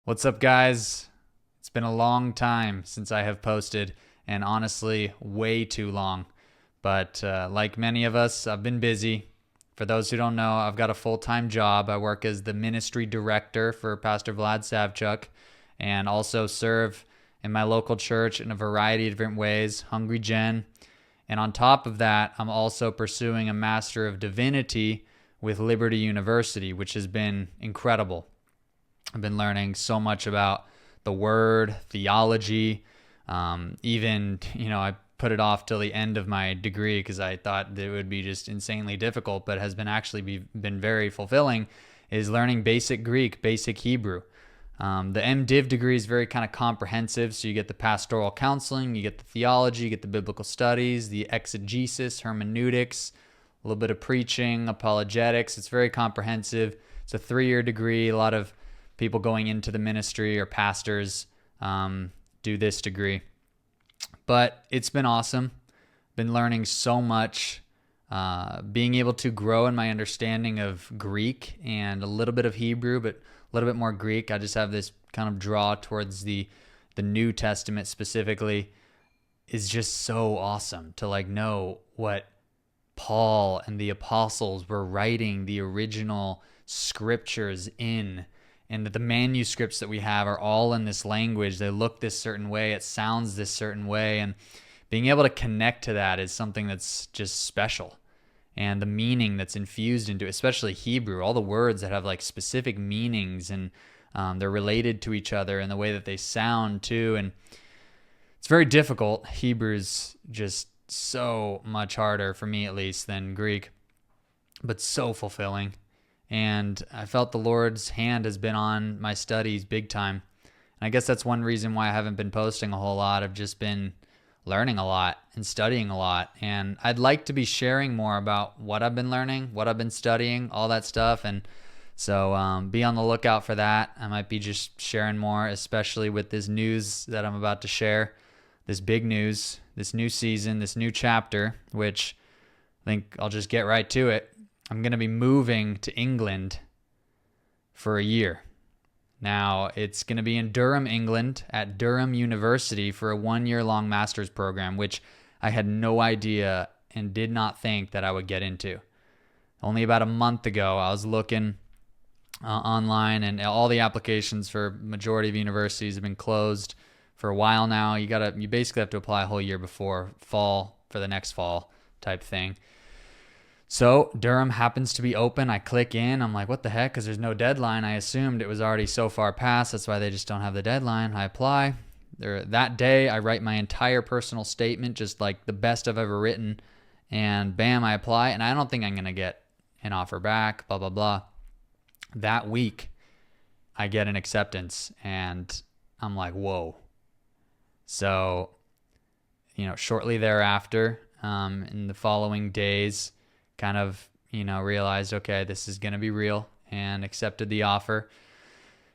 What's up, guys? It's been a long time since I have posted, and honestly, way too long. But like many of us, I've been busy. For those who don't know, I've got a full time job. I work as the ministry director for Pastor Vlad Savchuk and also serve in my local church in a variety of different ways, Hungry Gen. And on top of that, I'm also pursuing a Master of Divinity with Liberty University, which has been incredible. I've been learning so much about the word, theology. I put it off till the end of my degree because I thought that it would be just insanely difficult, but has been been very fulfilling. Is learning basic Greek, basic Hebrew. The MDiv degree is very kind of comprehensive, so you get the pastoral counseling, you get the theology, you get the biblical studies, the exegesis, hermeneutics, a little bit of preaching, apologetics. It's very comprehensive. It's a 3-year degree. A lot of people going into the ministry or pastors do this degree. But it's been awesome. Been learning so much, being able to grow in my understanding of Greek and a little bit of Hebrew, but a little bit more Greek. I just have this kind of draw towards the New Testament specifically. Is just so awesome to know what Paul and the apostles were writing the original scriptures in, and that the manuscripts that we have are all in this language. They look this certain way, it sounds this certain way, and being able to connect to that is something that's just special. And the meaning that's infused into, especially Hebrew, all the words that have specific meanings, and they're related to each other and the way that they sound too. And it's very difficult. Hebrew's just so much harder, for me at least, than Greek, but so fulfilling. And I felt the Lord's hand has been on my studies big time. And I guess that's one reason why I haven't been posting a whole lot. I've just been learning a lot and studying a lot. And I'd like to be sharing more about what I've been learning, what I've been studying, all that stuff. And so be on the lookout for that. I might be just sharing more, especially with this news that I'm about to share. This big news, this new season, this new chapter, which I think I'll just get right to it. I'm going to be moving to England for a year. Now, it's going to be in Durham, England, at Durham University for a 1-year-long master's program, which I had no idea and did not think that I would get into. Only about a month ago, I was looking online, and all the applications for majority of universities have been closed for a while now. You basically have to apply a whole year before fall for the next fall type thing. So Durham happens to be open. I click in. I'm like, what the heck? Because there's no deadline. I assumed it was already so far past. That's why they just don't have the deadline. I apply. That day, I write my entire personal statement, just like the best I've ever written. And bam, I apply. And I don't think I'm going to get an offer back, blah, blah, blah. That week, I get an acceptance. And I'm like, whoa. So, shortly thereafter, in the following days, kind of, realized, okay, this is going to be real, and accepted the offer,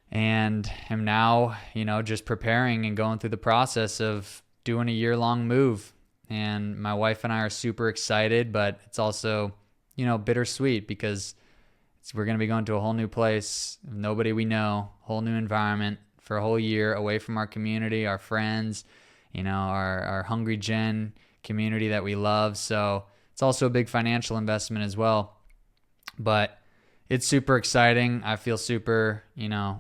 and am now, just preparing and going through the process of doing a year-long move. And my wife and I are super excited, but it's also, bittersweet because we're going to be going to a whole new place, nobody we know, whole new environment for a whole year, away from our community, our friends, our Hungry Gen community that we love. So it's also a big financial investment as well, but it's super exciting. I feel super,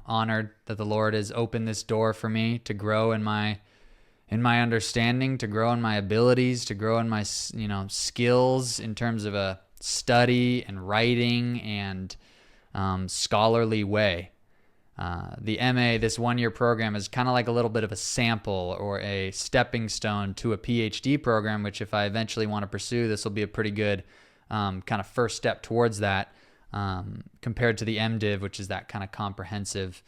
honored that the Lord has opened this door for me to grow in my understanding, to grow in my abilities, to grow in my, skills in terms of a study and writing and scholarly way. The MA, this 1-year program, is kind of like a little bit of a sample or a stepping stone to a PhD program, which if I eventually want to pursue, this will be a pretty good kind of first step towards that, compared to the MDiv, which is that kind of comprehensive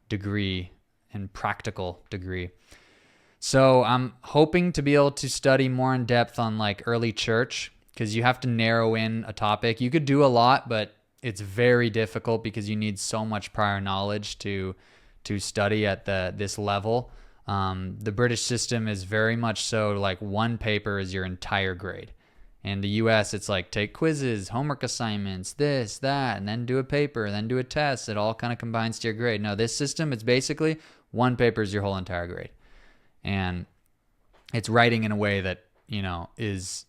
degree and practical degree. So I'm hoping to be able to study more in depth on early church, because you have to narrow in a topic. You could do a lot, but it's very difficult because you need so much prior knowledge to study at this level. The British system is very much so one paper is your entire grade. In the US, it's like take quizzes, homework assignments, this, that, and then do a paper, then do a test. It all kind of combines to your grade. No, this system, it's basically one paper is your whole entire grade. And it's writing in a way that, is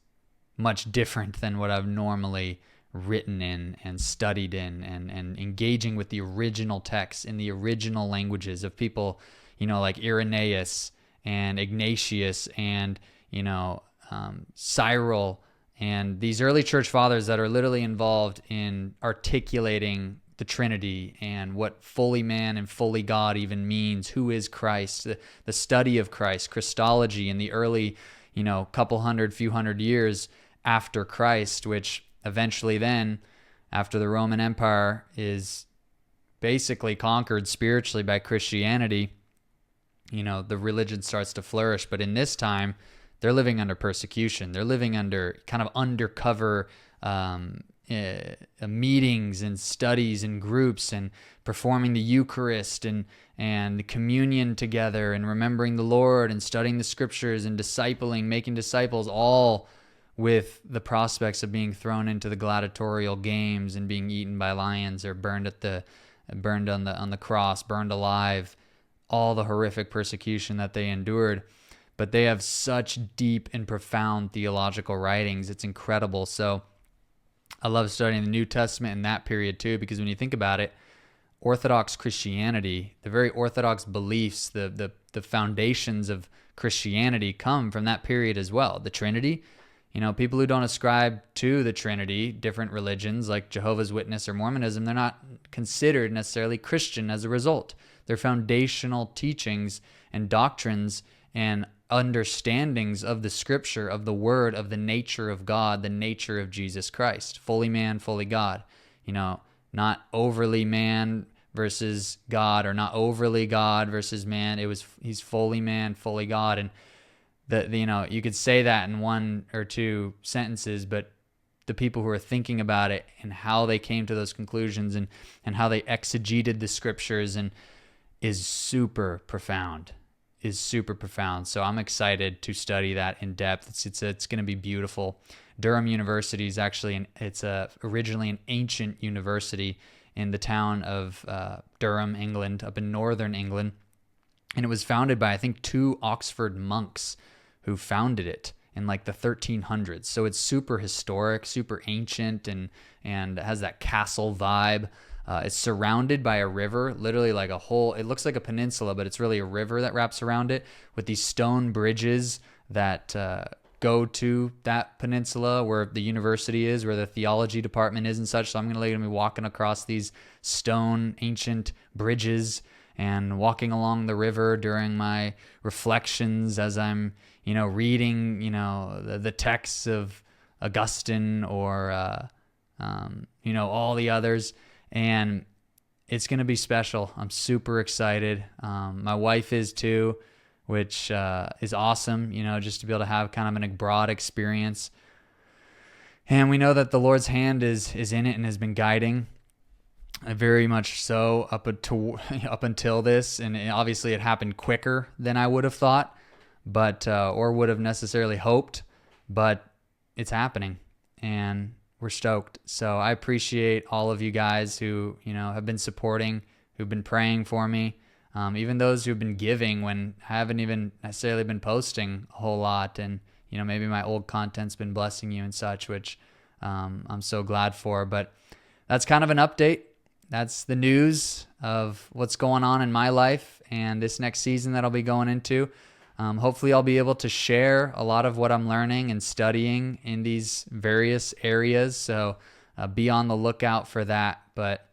much different than what I've normally written in and studied in, and engaging with the original texts in the original languages of people, like Irenaeus and Ignatius and, Cyril and these early church fathers that are literally involved in articulating the Trinity and what fully man and fully God even means, who is Christ, the study of Christ, Christology in the early, few hundred years after Christ, which eventually then, after the Roman Empire is basically conquered spiritually by Christianity, the religion starts to flourish. But in this time, they're living under persecution. They're living under kind of undercover meetings and studies and groups and performing the Eucharist and communion together and remembering the Lord and studying the scriptures and discipling, making disciples, all with the prospects of being thrown into the gladiatorial games and being eaten by lions or burned on the cross, burned alive, all the horrific persecution that they endured. But they have such deep and profound theological writings. It's incredible. So I love studying the New Testament in that period too, because when you think about it, Orthodox Christianity, the very Orthodox beliefs, the foundations of Christianity come from that period as well. The Trinity, people who don't ascribe to the Trinity, different religions like Jehovah's Witness or Mormonism, they're not considered necessarily Christian as a result. Their foundational teachings and doctrines and understandings of the scripture, of the word, of the nature of God, the nature of Jesus Christ, fully man, fully God, not overly man versus God, or not overly God versus man. He's fully man, fully God. And you could say that in one or two sentences, but the people who are thinking about it and how they came to those conclusions and how they exegeted the scriptures is super profound. So I'm excited to study that in depth. It's going to be beautiful. Durham University is actually originally an ancient university in the town of Durham, England, up in northern England, and it was founded by, I think, 2 Oxford monks who founded it in like the 1300s. So it's super historic, super ancient, and has that castle vibe. It's surrounded by a river, literally like it looks like a peninsula, but it's really a river that wraps around it with these stone bridges that go to that peninsula where the university is, where the theology department is and such. So I'm going to be walking across these stone ancient bridges and walking along the river during my reflections as I'm, reading, the texts of Augustine or, all the others. And it's going to be special. I'm super excited. My wife is too, which is awesome, just to be able to have kind of a broad experience. And we know that the Lord's hand is in it and has been guiding very much so up until this. And obviously it happened quicker than I would have thought, but or would have necessarily hoped, but it's happening. And we're stoked. So I appreciate all of you guys who, have been supporting, who've been praying for me, even those who've been giving when I haven't even necessarily been posting a whole lot. And, maybe my old content's been blessing you and such, which I'm so glad for. But that's kind of an update. That's the news of what's going on in my life and this next season that I'll be going into. Hopefully I'll be able to share a lot of what I'm learning and studying in these various areas. So be on the lookout for that. But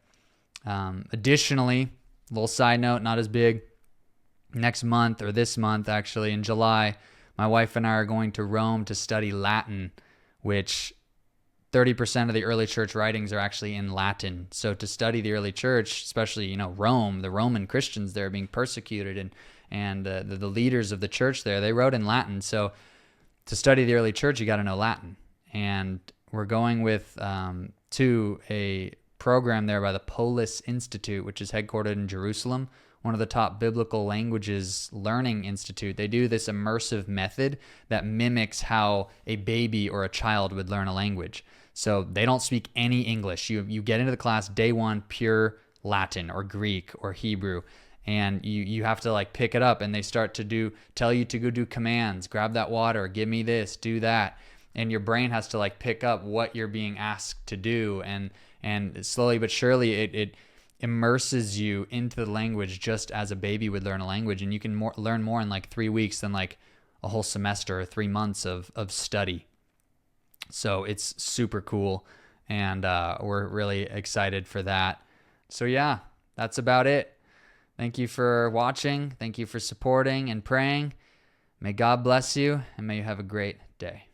additionally, a little side note, not as big, next month, or this month actually, in July, my wife and I are going to Rome to study Latin, which 30% of the early church writings are actually in Latin. So to study the early church, especially, Rome, the Roman Christians there being persecuted, and the leaders of the church there, they wrote in Latin. So to study the early church, you got to know Latin. And we're going with to a program there by the Polis Institute, which is headquartered in Jerusalem, one of the top biblical languages learning institute. They do this immersive method that mimics how a baby or a child would learn a language. So they don't speak any English. You get into the class day one, pure Latin or Greek or Hebrew, and you have to like pick it up, and they start to tell you to go do commands, grab that water, give me this, do that. And your brain has to like pick up what you're being asked to do, and slowly but surely it immerses you into the language just as a baby would learn a language, and you can learn more in like 3 weeks than like a whole semester or 3 months of study. So it's super cool, and we're really excited for that. So yeah, that's about it. Thank you for watching. Thank you for supporting and praying. May God bless you, and may you have a great day.